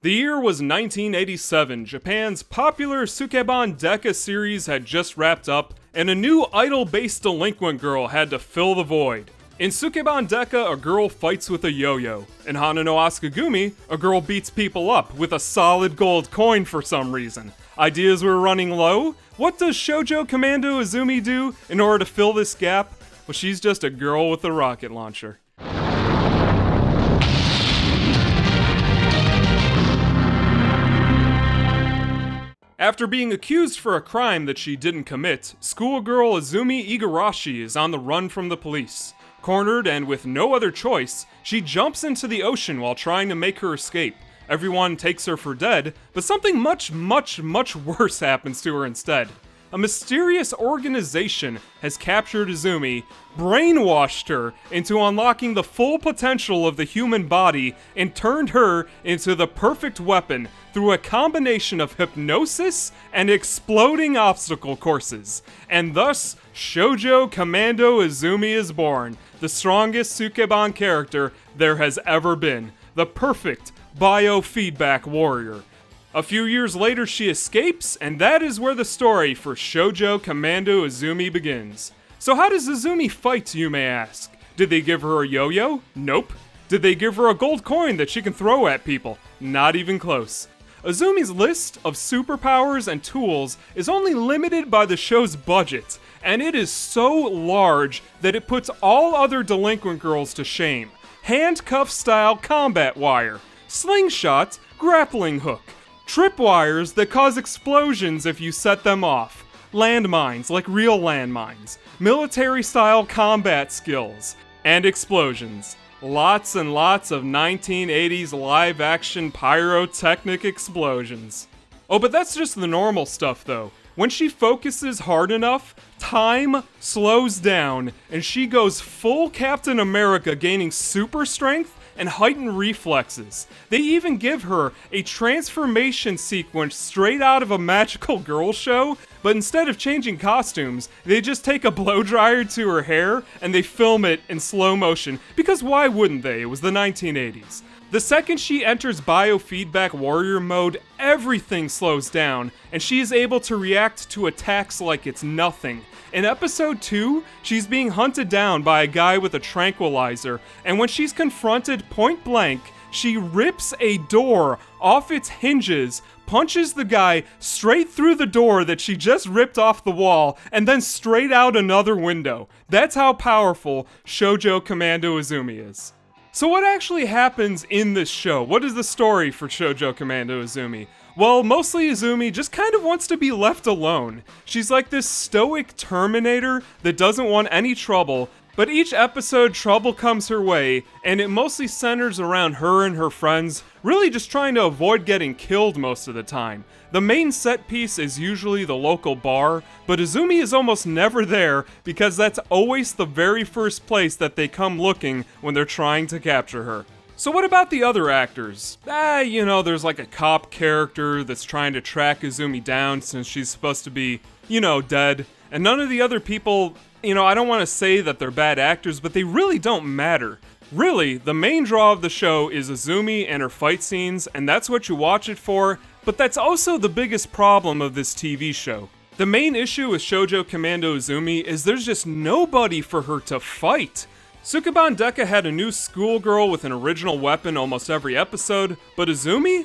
The year was 1987, Japan's popular Sukeban Deka series had just wrapped up, and a new idol-based delinquent girl had to fill the void. In Sukeban Deka, a girl fights with a yo-yo. In Hana no Asuka-gumi, a girl beats people up with a solid gold coin for some reason. Ideas were running low? What does Shoujo Commando Izumi do in order to fill this gap? Well, she's just a girl with a rocket launcher. After being accused for a crime that she didn't commit, schoolgirl Izumi Igarashi is on the run from the police. Cornered and with no other choice, she jumps into the ocean while trying to make her escape. Everyone takes her for dead, but something much worse happens to her instead. A mysterious organization has captured Izumi, brainwashed her into unlocking the full potential of the human body, and turned her into the perfect weapon through a combination of hypnosis and exploding obstacle courses. And thus, Shoujo Commando Izumi is born, the strongest Sukeban character there has ever been, the perfect biofeedback warrior. A few years later, she escapes, and that is where the story for Shoujo Commando Izumi begins. So how does Izumi fight, you may ask? Did they give her a yo-yo? Nope. Did they give her a gold coin that she can throw at people? Not even close. Izumi's list of superpowers and tools is only limited by the show's budget, and it is so large that it puts all other delinquent girls to shame. Handcuff-style combat wire, slingshot, grappling hook, tripwires that cause explosions if you set them off, landmines like real landmines, military-style combat skills, and explosions. Lots and lots of 1980s live-action pyrotechnic explosions. Oh, but that's just the normal stuff though. When she focuses hard enough, time slows down, and she goes full Captain America, gaining super strength and heightened reflexes. They even give her a transformation sequence straight out of a magical girl show, but instead of changing costumes, they just take a blow dryer to her hair and they film it in slow motion, because why wouldn't they? It was the 1980s. The second she enters biofeedback warrior mode, everything slows down, and she is able to react to attacks like it's nothing. In episode 2, she's being hunted down by a guy with a tranquilizer, and when she's confronted point blank, she rips a door off its hinges, punches the guy straight through the door that she just ripped off the wall, and then straight out another window. That's how powerful Shoujo Commando Izumi is. So what actually happens in this show? What is the story for Shoujo Commando Izumi? Well, mostly Izumi just kind of wants to be left alone. She's like this stoic Terminator that doesn't want any trouble, but each episode trouble comes her way, and it mostly centers around her and her friends, really just trying to avoid getting killed most of the time. The main set piece is usually the local bar, but Izumi is almost never there because that's always the very first place that they come looking when they're trying to capture her. So what about the other actors? There's like a cop character that's trying to track Izumi down since she's supposed to be, dead. And none of the other people, I don't want to say that they're bad actors, but they really don't matter. Really, the main draw of the show is Izumi and her fight scenes, and that's what you watch it for, but that's also the biggest problem of this TV show. The main issue with Shoujo Commando Izumi is there's just nobody for her to fight. Sukeban Deka had a new schoolgirl with an original weapon almost every episode, but Izumi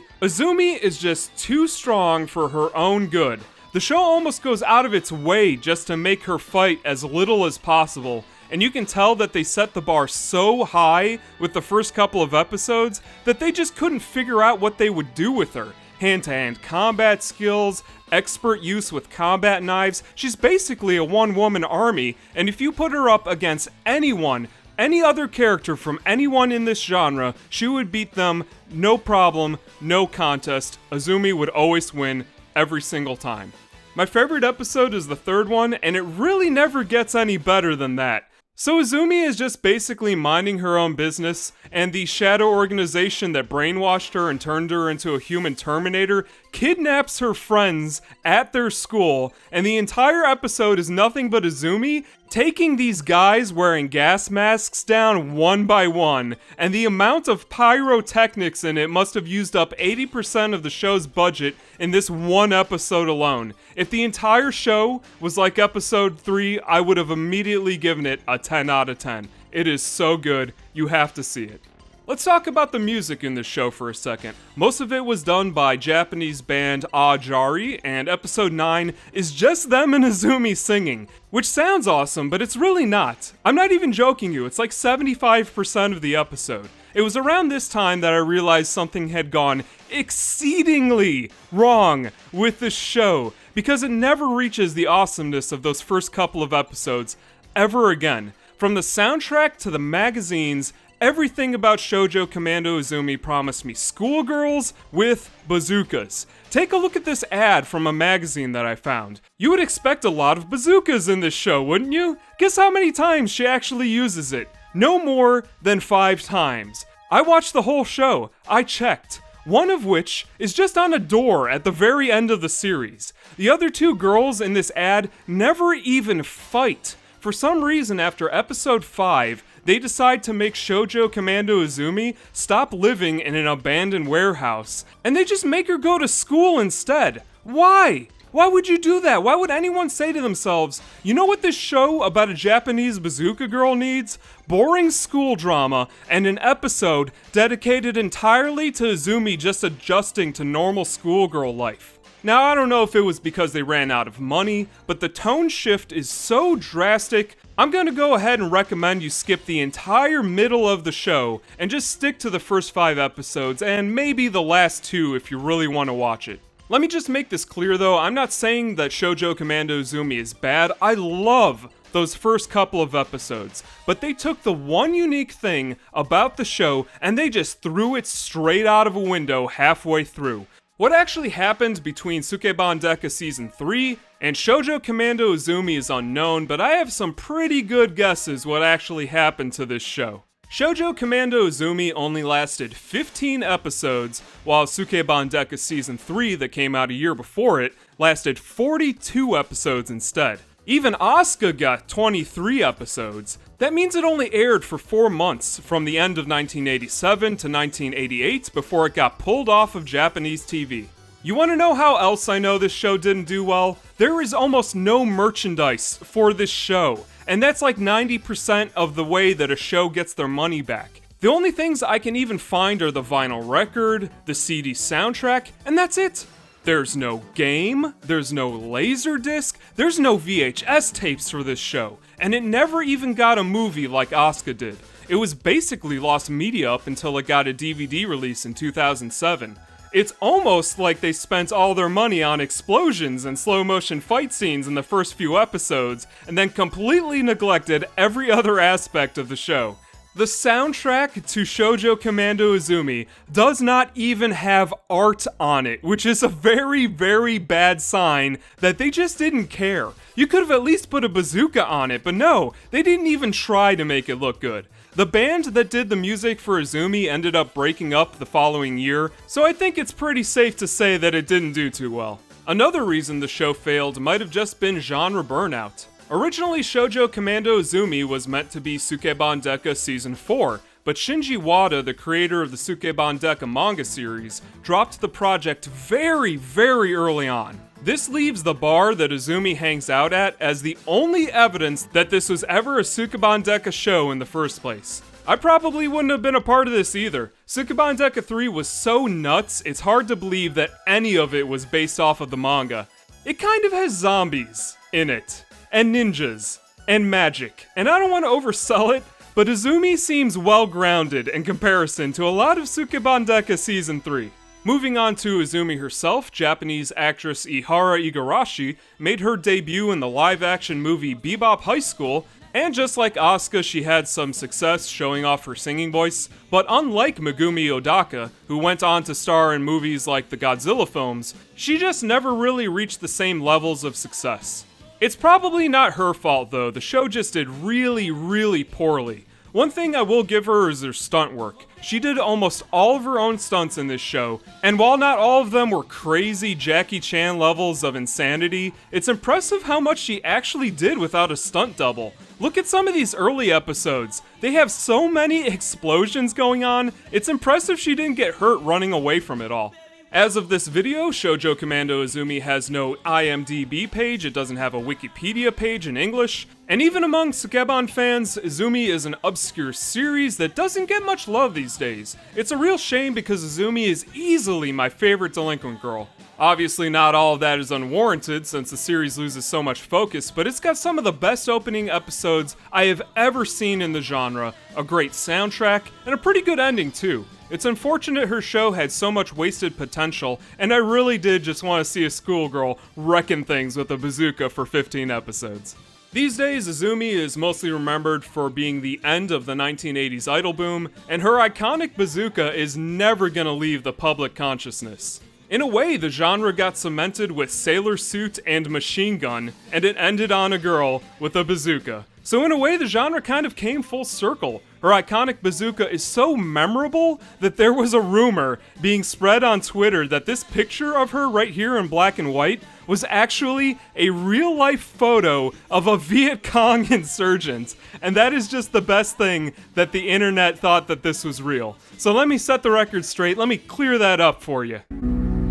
is just too strong for her own good. The show almost goes out of its way just to make her fight as little as possible, and you can tell that they set the bar so high with the first couple of episodes that they just couldn't figure out what they would do with her. Hand-to-hand combat skills, expert use with combat knives. She's basically a one-woman army, and if you put her up against anyone, any other character from anyone in this genre, she would beat them, no problem, no contest. Izumi would always win every single time. My favorite episode is the third one, and it really never gets any better than that. So Izumi is just basically minding her own business, and the shadow organization that brainwashed her and turned her into a human Terminator kidnaps her friends at their school, and the entire episode is nothing but Izumi taking these guys wearing gas masks down one by one, and the amount of pyrotechnics in it must have used up 80% of the show's budget in this one episode alone. If the entire show was like episode 3, I would have immediately given it a 10 out of 10. It is so good, you have to see it. Let's talk about the music in this show for a second. Most of it was done by Japanese band Ajari, and episode 9 is just them and Izumi singing, which sounds awesome, but it's really not. I'm not even joking you, it's like 75% of the episode. It was around this time that I realized something had gone exceedingly wrong with this show, because it never reaches the awesomeness of those first couple of episodes ever again. From the soundtrack to the magazines, everything about Shoujo Commando Izumi promised me schoolgirls with bazookas. Take a look at this ad from a magazine that I found. You would expect a lot of bazookas in this show, wouldn't you? Guess how many times she actually uses it? No more than 5 times. I watched the whole show. I checked. One of which is just on a door at the very end of the series. The other 2 girls in this ad never even fight. For some reason, after episode 5, they decide to make Shoujo Commando Izumi stop living in an abandoned warehouse, and they just make her go to school instead. Why? Why would you do that? Why would anyone say to themselves, you know what this show about a Japanese bazooka girl needs? Boring school drama and an episode dedicated entirely to Izumi just adjusting to normal schoolgirl life. Now, I don't know if it was because they ran out of money, but the tone shift is so drastic, I'm gonna go ahead and recommend you skip the entire middle of the show and just stick to the first 5 episodes and maybe the last 2 if you really want to watch it. Let me just make this clear though, I'm not saying that Shoujo Commando Izumi is bad. I love those first couple of episodes, but they took the one unique thing about the show and they just threw it straight out of a window halfway through. What actually happened between Sukeban Deka Season 3 and Shoujo Commando Izumi is unknown, but I have some pretty good guesses what actually happened to this show. Shoujo Commando Izumi only lasted 15 episodes, while Sukeban Deka Season 3 that came out a year before it lasted 42 episodes instead. Even Asuka got 23 episodes. That means it only aired for 4 months, from the end of 1987 to 1988, before it got pulled off of Japanese TV. You want to know how else I know this show didn't do well? There is almost no merchandise for this show, and that's like 90% of the way that a show gets their money back. The only things I can even find are the vinyl record, the CD soundtrack, and that's it. There's no game, there's no laserdisc, there's no VHS tapes for this show, and it never even got a movie like Asuka did. It was basically lost media up until it got a DVD release in 2007. It's almost like they spent all their money on explosions and slow motion fight scenes in the first few episodes, and then completely neglected every other aspect of the show. The soundtrack to Shoujo Commando Izumi does not even have art on it, which is a very, very bad sign that they just didn't care. You could have at least put a bazooka on it, but no, they didn't even try to make it look good. The band that did the music for Izumi ended up breaking up the following year, so I think it's pretty safe to say that it didn't do too well. Another reason the show failed might have just been genre burnout. Originally, Shoujo Commando Izumi was meant to be Sukeban Deka Season 4, but Shinji Wada, the creator of the Sukeban Deka manga series, dropped the project very, very early on. This leaves the bar that Izumi hangs out at as the only evidence that this was ever a Sukeban Deka show in the first place. I probably wouldn't have been a part of this either. Sukeban Deka 3 was so nuts, it's hard to believe that any of it was based off of the manga. It kind of has zombies in it, and ninjas, and magic. And I don't want to oversell it, but Izumi seems well-grounded in comparison to a lot of Sukeban Deka Season 3. Moving on to Izumi herself, Japanese actress Ihara Igarashi made her debut in the live-action movie Bebop High School, and just like Asuka, she had some success showing off her singing voice, but unlike Megumi Odaka, who went on to star in movies like the Godzilla films, she just never really reached the same levels of success. It's probably not her fault though, the show just did really, really poorly. One thing I will give her is her stunt work. She did almost all of her own stunts in this show, and while not all of them were crazy Jackie Chan levels of insanity, it's impressive how much she actually did without a stunt double. Look at some of these early episodes. They have so many explosions going on, it's impressive she didn't get hurt running away from it all. As of this video, Shoujo Commando Izumi has no IMDb page, it doesn't have a Wikipedia page in English, and even among Sukeban fans, Izumi is an obscure series that doesn't get much love these days. It's a real shame because Izumi is easily my favorite delinquent girl. Obviously not all of that is unwarranted since the series loses so much focus, but it's got some of the best opening episodes I have ever seen in the genre, a great soundtrack, and a pretty good ending too. It's unfortunate her show had so much wasted potential, and I really did just want to see a schoolgirl wrecking things with a bazooka for 15 episodes. These days, Izumi is mostly remembered for being the end of the 1980s idol boom, and her iconic bazooka is never gonna leave the public consciousness. In a way, the genre got cemented with Sailor Suit and Machine Gun, and it ended on a girl with a bazooka. So in a way, the genre kind of came full circle. Her iconic bazooka is so memorable that there was a rumor being spread on Twitter that this picture of her right here in black and white was actually a real-life photo of a Viet Cong insurgent. And that is just the best thing that the internet thought that this was real. So let me set the record straight, let me clear that up for you.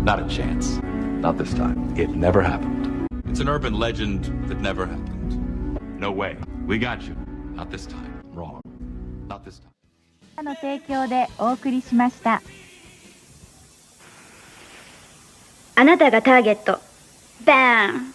Not a chance. Not this time. It never happened. It's an urban legend that never happened. No way. We got you. Not this time. Wrong. Not this time. の提供でお送りしました。あなたがターゲット。バーン